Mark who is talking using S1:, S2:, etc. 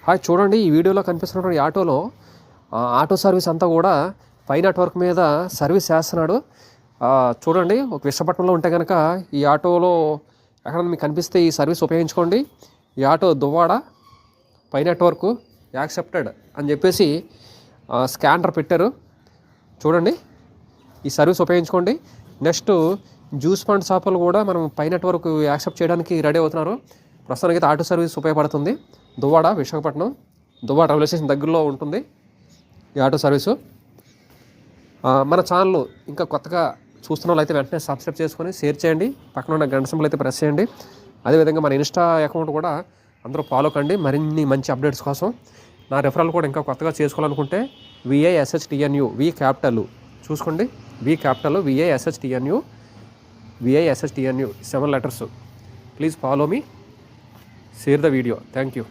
S1: Hi, చూడండి ఈ వీడియోలో కనిపిస్తున్న ఈ ఆటోలో ఆటో సర్వీస్ అంతా కూడా పై నెట్వర్క్ మీద సర్వీస్ చేస్తున్నాడు. చూడండి, ఒక విశాఖపట్నంలో ఉంటే కనుక ఈ ఆటోలో ఎక్కడ మీకు కనిపిస్తే ఈ సర్వీస్ ఉపయోగించుకోండి. ఈ auto Duvvada pi network accepted అని చెప్పేసి స్కానర్ పెట్టారు. చూడండి, ఈ సర్వీస్ ఉపయోగించుకోండి. నెక్స్ట్ జ్యూస్ పండ్ షాపులు కూడా మనం పై నెట్వర్క్ యాక్సెప్ట్ చేయడానికి రెడీ అవుతున్నారు. ప్రస్తుతానికి ఆటో సర్వీస్ ఉపయోగపడుతుంది. దువ్వాడ విశాఖపట్నం, దువ్వాడ రైల్వే స్టేషన్ దగ్గరలో ఉంటుంది ఈ ఆటో సర్వీసు. మన ఛానల్ ఇంకా కొత్తగా చూస్తున్న వాళ్ళు అయితే వెంటనే సబ్స్క్రైబ్ చేసుకొని షేర్ చేయండి. పక్కన ఉన్న గంట సింబల్ అయితే ప్రెస్ చేయండి. అదేవిధంగా మన ఇన్స్టా అకౌంట్ కూడా అందరూ ఫాలో కండి మరిన్ని మంచి అప్డేట్స్ కోసం. నా రెఫరల్ కూడా ఇంకా కొత్తగా చేసుకోవాలనుకుంటే VISHTNU వి క్యాపిటల్ చూసుకోండి. వి capital VISHTNU 7 letters. Please follow me, share the video. Thank you.